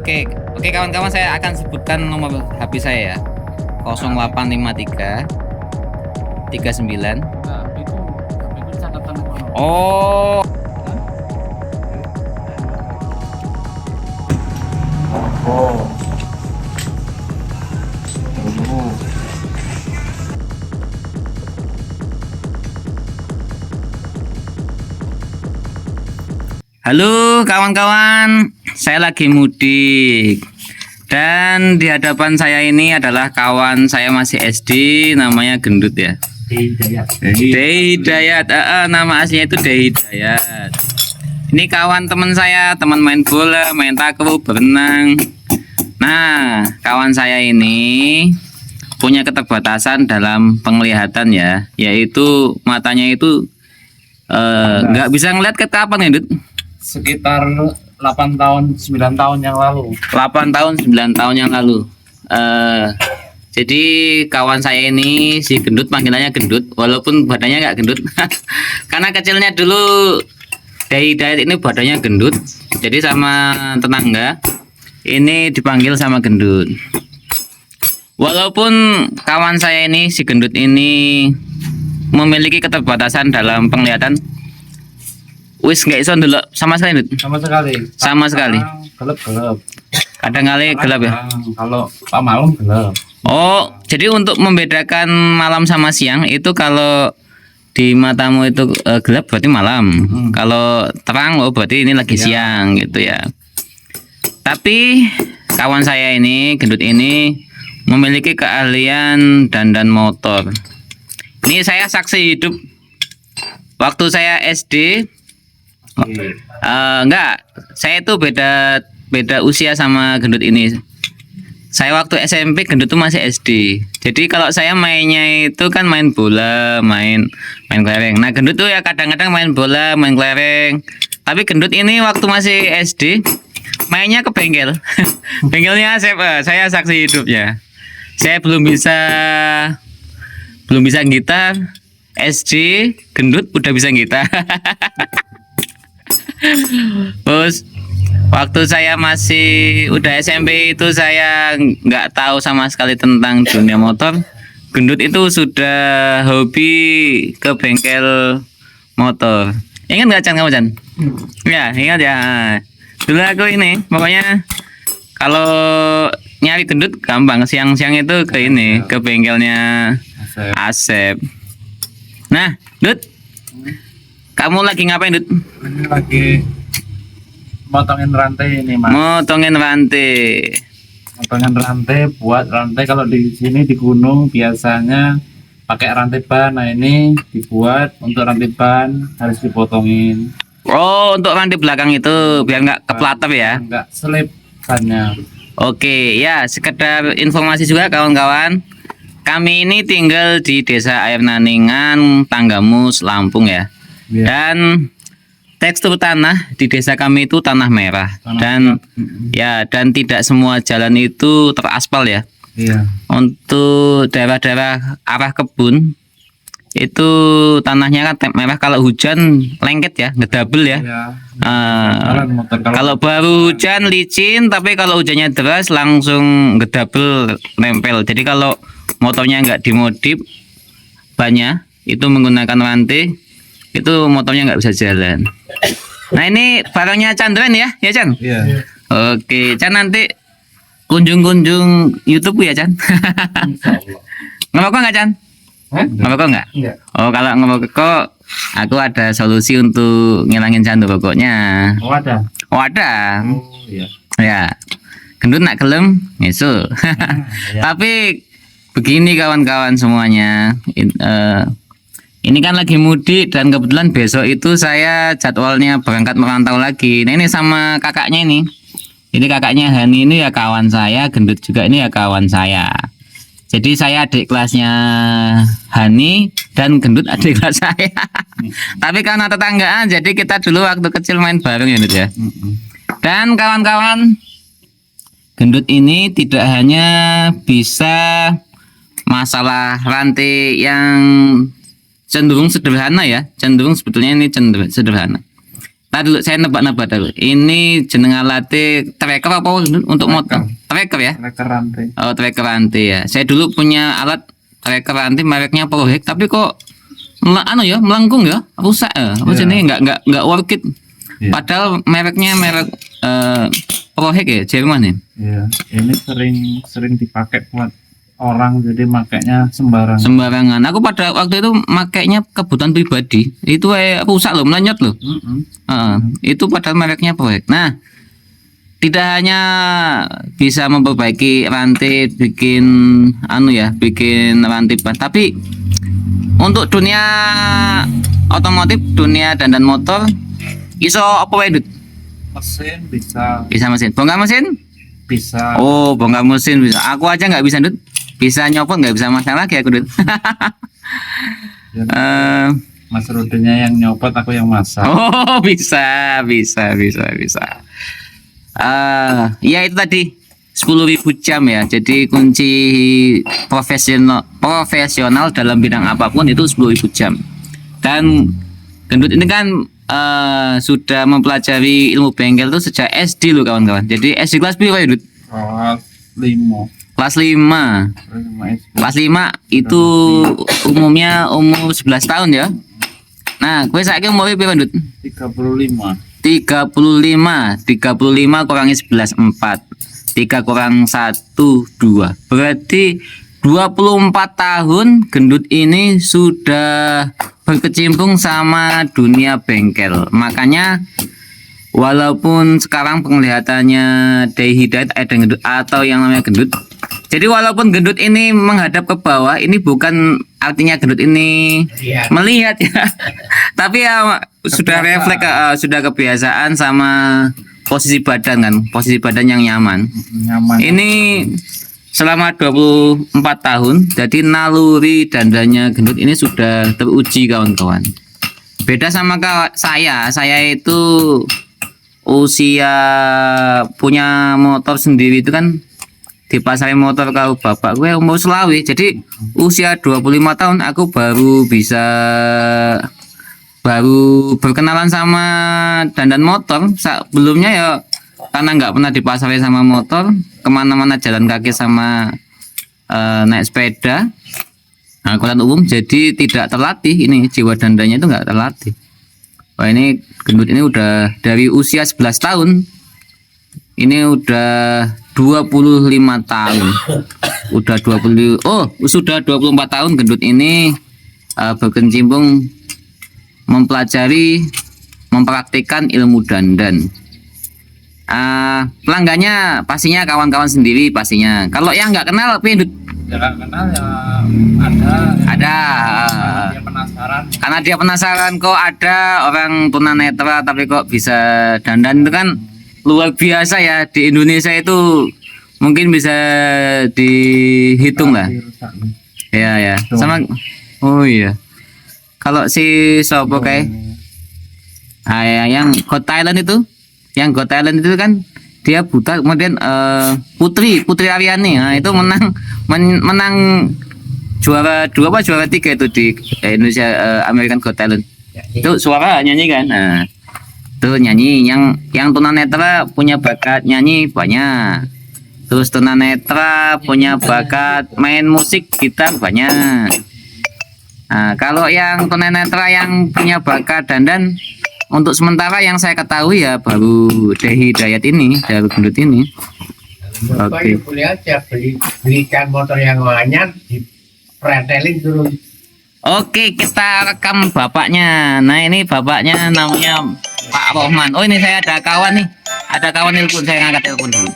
Oke, oke kawan-kawan, saya akan sebutkan nomor HP saya ya. 0853 39. Nah, itu catatan ekonomi. Oh. Halo kawan-kawan, saya lagi mudik dan di hadapan saya ini adalah kawan saya masih SD, namanya Gendut ya. Hidayat, nama aslinya itu Hidayat. Ini kawan teman saya, teman main bola, main takraw, berenang. Nah, kawan saya ini punya keterbatasan dalam penglihatan ya, yaitu matanya itu nggak bisa ngeliat ke kapan ya, Dut? Sekitar 8 tahun 9 tahun yang lalu. 8 tahun 9 tahun yang lalu. Jadi kawan saya ini si Gendut, panggilannya Gendut walaupun badannya nggak gendut. Karena kecilnya dulu Hidayat ini badannya gendut. Jadi sama tetangga ini dipanggil sama Gendut. Walaupun kawan saya ini si Gendut ini memiliki keterbatasan dalam penglihatan, wis nggak iso ndelok sama sekali, Dut. Sama sekali. Gelap-gelap. Kadang kali gelap ya. Kalau Pak malam gelap. Oh, jadi untuk membedakan malam sama siang itu kalau di matamu itu gelap berarti malam. Kalau terang oh berarti ini lagi siang gitu ya. Tapi kawan saya ini, Gendut ini memiliki keahlian dandan motor. Ini saya saksi hidup waktu saya SD. Enggak, saya itu beda usia sama Gendut ini. Saya waktu SMP, Gendut tuh masih SD. Jadi kalau saya mainnya itu kan main bola, main kelereng. Nah, Gendut tuh ya kadang-kadang main bola, main kelereng. Tapi Gendut ini waktu masih SD mainnya ke bengkel. Bengkelnya saya saksi hidupnya. Saya belum bisa gitar. SD Gendut udah bisa gitar. Terus waktu saya masih udah SMP itu saya nggak tahu sama sekali tentang dunia motor. Gendut itu sudah hobi ke bengkel motor. Ingat nggak Chan, kamu Chan? Ya ingat ya. Dulu aku ini pokoknya kalau nyari Gendut gampang, siang-siang itu ke ini, ke bengkelnya Asep. Nah, Dut, kamu lagi ngapain, Dut? Ini lagi motongin rantai ini, Mas. Motongin rantai. Motongin rantai, buat rantai kalau di sini di gunung biasanya pakai rantai ban. Nah, ini dibuat untuk rantai ban harus dipotongin. Oh, untuk rantai belakang itu biar nggak keplatap ya. Enggak selip bannya. Oke, ya sekedar informasi juga kawan-kawan. Kami ini tinggal di Desa Air Naningan, Tanggamus, Lampung ya. Dan tekstur tanah di desa kami itu tanah merah. Dan tidak semua jalan itu teraspal ya. Iya. Untuk daerah-daerah arah kebun itu tanahnya kan merah, kalau hujan lengket ya, ngedabel ya. Kalau baru hujan licin, tapi kalau hujannya deras langsung ngedabel, nempel. Jadi kalau motornya nggak dimodif banyak itu menggunakan rantai, itu motornya nggak bisa jalan. Nah ini barangnya Chandran ya Chan? Iya. Oke, Chan nanti kunjung YouTube ya Chan. Ngerokok nggak Chan? Ngerokok nggak? Iya. Oh kalau ngerokok, aku ada solusi untuk ngilangin candu rokoknya. Oh ada. Oh ada. Oh iya. Ya, Gendut nak gelem ngesu. Tapi begini kawan-kawan semuanya. Ini kan lagi mudik dan kebetulan besok itu saya jadwalnya berangkat merantau lagi. Nah ini sama kakaknya ini. Ini kakaknya Hani ini ya kawan saya, Gendut juga ini ya kawan saya. Jadi saya adik kelasnya Hani dan Gendut adik kelas saya. Tapi karena tetanggaan, jadi kita dulu waktu kecil main bareng ya Gendut ya. Dan kawan-kawan, Gendut ini tidak hanya bisa masalah rantai yang cenderung sederhana ya, cenderung sebetulnya ini cenderung sederhana. Tadi dulu saya nebak-nebak dulu. Ini jeneng alatnya tracker apa untuk motor? Tracker ya? Tracker rantai. Oh, tracker rantai ya. Saya dulu punya alat tracker rantai mereknya Prohek, tapi kok melengkung ya, rusak ya. Apa Iya. ini nggak worth it. Iya. Padahal mereknya merek Prohek ya, Jerman ya. Iya, ini sering dipakai buat orang, jadi makainya sembarangan. Sembarangan. Aku pada waktu itu makainya kebutuhan pribadi. Itu rusak loh, melenyot loh. Itu padahal mereknya Prohek. Nah, tidak hanya bisa memperbaiki rantai, bikin bikin rantai ban, tapi untuk dunia otomotif, dunia dandan motor, iso apa wae, Dut? Mesin bisa, Bisa mesin. Bongkar mesin? bisa. Oh, bongkar mesin bisa. Aku aja nggak bisa, Dut. Bisa nyopot nggak bisa masang lagi aku, Dut. Dan Eh, Mas Rudenya yang nyopot, aku yang masak. oh, bisa. Ya itu tadi 10.000 jam ya. Jadi kunci profesional dalam bidang apapun itu 10.000 jam. Dan Gendut ini kan sudah mempelajari ilmu bengkel itu sejak SD loh kawan-kawan. Jadi SD kelas berapa ya, Dut? Kelas 5. Kelas 5. Kelas 5 itu umumnya umur 11 tahun ya. Nah, gue saiki umur berapa, Dut? 35. 35 kurangi 11 4. 3 kurang 1 2. Berarti 24 tahun Gendut ini sudah berkecimpung sama dunia bengkel. Makanya walaupun sekarang penglihatannya Dey Hidayat Gendut atau yang namanya Gendut. Jadi walaupun Gendut ini menghadap ke bawah, ini bukan artinya Gendut ini melihat ya. Tapi ya sudah refleks, sudah kebiasaan sama posisi badan kan, posisi badan yang nyaman. Nyaman. Ini selama 24 tahun, jadi naluri dandannya Gendut ini sudah teruji kawan-kawan. Beda sama saya itu usia punya motor sendiri itu kan di pasar motor kalau bapak gue umur selawi. Jadi usia 25 tahun aku baru berkenalan sama dandan motor. Sebelumnya ya karena nggak pernah dipasari sama motor, kemana-mana jalan kaki sama naik sepeda angkutan umum, jadi tidak terlatih. Ini jiwa dandanya itu nggak terlatih. Wah, ini Gendut ini udah dari usia 11 tahun, ini udah 25 tahun, sudah 24 tahun Gendut ini berkecimpung mempelajari, mempraktikkan ilmu dandan. Pelanggannya pastinya kawan-kawan sendiri pastinya. Kalau yang nggak kenal, Gendut Ya nggak kenal ya ada. Dia penasaran. Karena dia penasaran kok ada orang tunanetra tapi kok bisa dandan, itu kan luar biasa ya. Di Indonesia itu mungkin bisa dihitung lah. Rusak. Ya. Sama. Oh iya. Kalau si Sopo kayak yang Got Talent itu, kan dia buta, kemudian Putri Aryani, nah, itu menang juara 2 apa juara 3 itu di Indonesia American Got Talent. Itu suara nyanyi kan. Nah, itu nyanyi yang tunanetra punya bakat nyanyi banyak. Terus tunanetra punya bakat main musik gitar banyak. Nah, kalau yang tunanetra yang punya bakat dandan, untuk sementara yang saya ketahui ya baru Dey Hidayat ini, dari Gendut ini. Oke. Boleh aja belikan motor yang banyak, di pretelin turun. Oke, kita rekam bapaknya. Nah, ini bapaknya namanya Pak Rohman. Oh, ini saya ada kawan nih. Ada kawan telepon, saya ngangkat telepon dulu.